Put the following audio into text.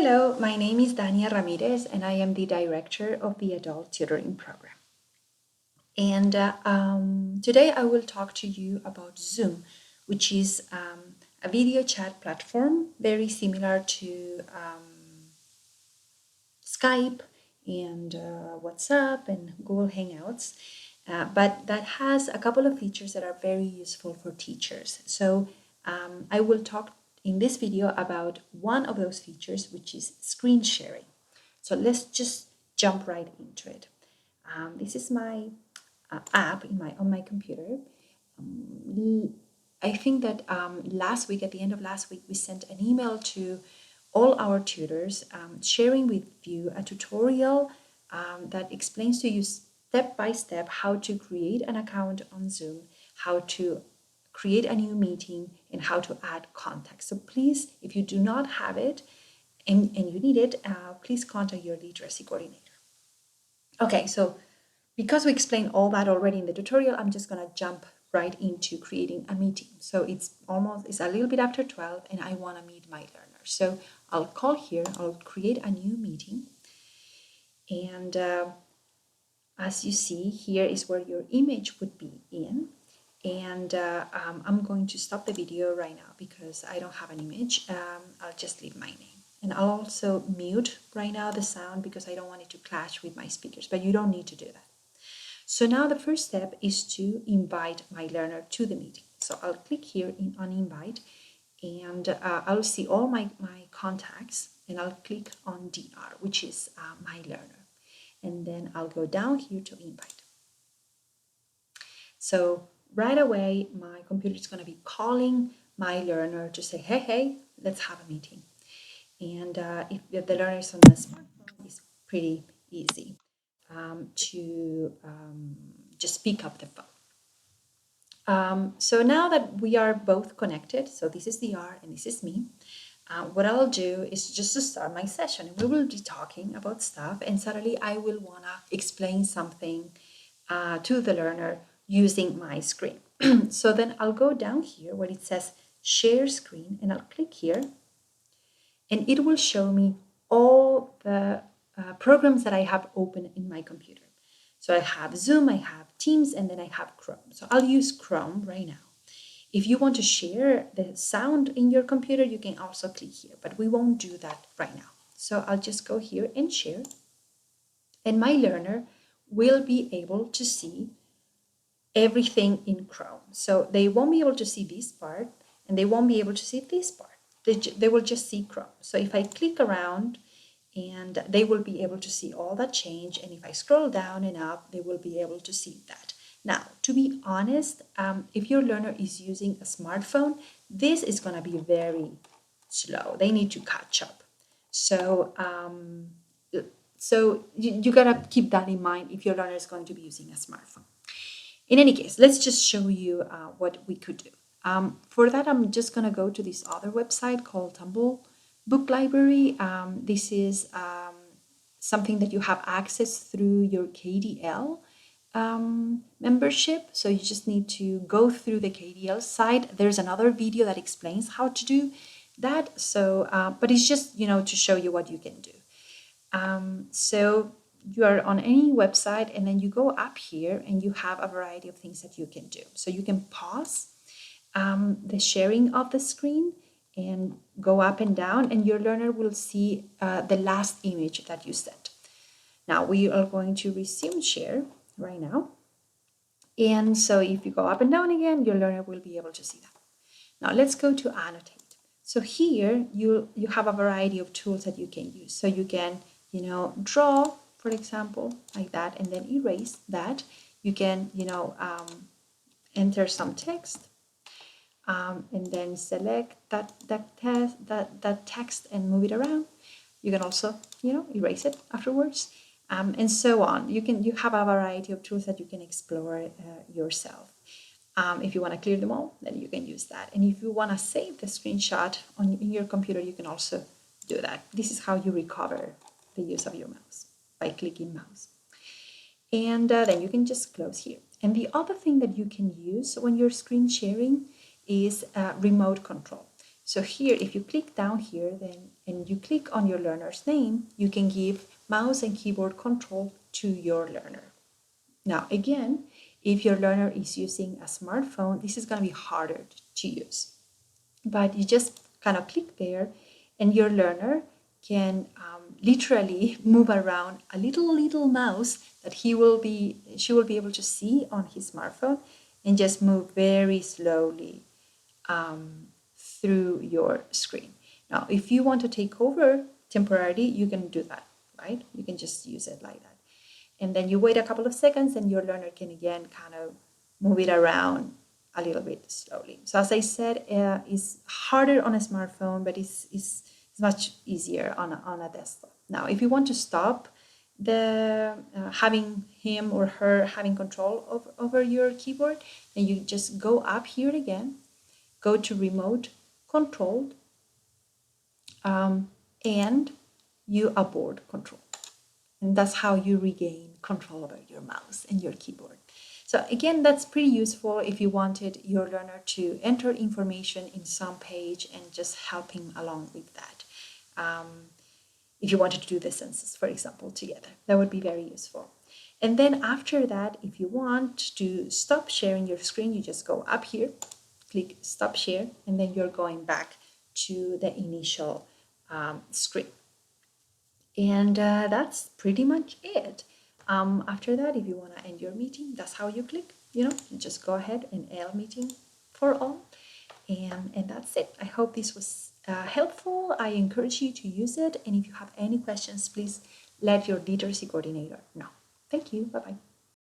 Hello, my name is Dania Ramirez and I am the director of the Adult Tutoring Program. And today I will talk to you about Zoom, which is a video chat platform very similar to Skype and WhatsApp and Google Hangouts, but that has a couple of features that are very useful for teachers. So I will talk in this video about one of those features, which is screen sharing. So let's just jump right into it. This is my app on my computer. I think that last week, at the end of last week, we sent an email to all our tutors sharing with you a tutorial that explains to you step by step how to create an account on Zoom, how to create a new meeting, and how to add context. So please, if you do not have it and you need it, please contact your literacy coordinator. Okay, so because we explained all that already in the tutorial, I'm just going to jump right into creating a meeting. So it's a little bit after 12 and I want to meet my learner. So I'll call here, I'll create a new meeting. And as you see, here is where your image would be in. And I'm going to stop the video right now because I don't have an image. I'll just leave my name. And I'll also mute right now the sound because I don't want it to clash with my speakers, but you don't need to do that. So now the first step is to invite my learner to the meeting. So I'll click here on invite and I'll see all my contacts and I'll click on DR, which is my learner. And then I'll go down here to invite. So right away, my computer is going to be calling my learner to say, hey, let's have a meeting. And if the learner is on the smartphone, it's pretty easy to just pick up the phone. So now that we are both connected, so this is DR and this is me, what I'll do is just to start my session and we will be talking about stuff and suddenly I will want to explain something to the learner using my screen. So then I'll go down here where it says share screen and I'll click here and it will show me all the programs that I have open in my computer. So I have Zoom, I have Teams, and then I have Chrome. So I'll use Chrome right now. If you want to share the sound in your computer, you can also click here, but we won't do that right now. So I'll just go here and share, and my learner will be able to see everything in Chrome. So they won't be able to see this part, and they won't be able to see this part. They will just see Chrome. So if I click around, and they will be able to see all that change. And if I scroll down and up, they will be able to see that. Now, to be honest, if your learner is using a smartphone, this is going to be very slow. They need to catch up. So, you got to keep that in mind if your learner is going to be using a smartphone. In any case, let's just show you what we could do. For that, I'm just going to go to this other website called Tumble Book Library. This is something that you have access through your KDL membership. So you just need to go through the KDL site. There's another video that explains how to do that. So, but it's just, to show you what you can do. So you are on any website and then you go up here and you have a variety of things that you can do. So you can pause the sharing of the screen and go up and down and your learner will see the last image that you sent. Now we are going to resume share right now. And so if you go up and down again, your learner will be able to see that. Now let's go to Annotate. So here you have a variety of tools that you can use. So you can, draw, for example, like that, and then erase that. You can, enter some text. And then select that text and move it around. You can also, erase it afterwards, and so on. You have a variety of tools that you can explore yourself. If you want to clear them all, then you can use that. And if you want to save the screenshot in your computer, you can also do that. This is how you recover the use of your mouse, by clicking mouse. And then you can just close here. And the other thing that you can use when you're screen sharing is remote control. So here, if you click down here then and you click on your learner's name, you can give mouse and keyboard control to your learner. Now, again, if your learner is using a smartphone, this is going to be harder to use. But you just kind of click there and your learner can literally move around a little mouse that she will be able to see on his smartphone and just move very slowly through your screen. Now, if you want to take over temporarily, you can do that, right? You can just use it like that. And then you wait a couple of seconds and your learner can again kind of move it around a little bit slowly. So as I said, it's harder on a smartphone, but it's much easier on a desktop. Now, if you want to stop the having him or her having control over your keyboard, then you just go up here again, go to remote controlled, and you abort control. And that's how you regain control over your mouse and your keyboard. So again, that's pretty useful if you wanted your learner to enter information in some page and just help him along with that. If you wanted to do the census, for example, together, that would be very useful. And then after that, if you want to stop sharing your screen, you just go up here, click stop share, and then you're going back to the initial screen. And that's pretty much it. After that, if you want to end your meeting, that's how you click. You just go ahead and end meeting for all. And that's it. I hope this was helpful. I encourage you to use it. And if you have any questions, please let your literacy coordinator know. Thank you. Bye-bye.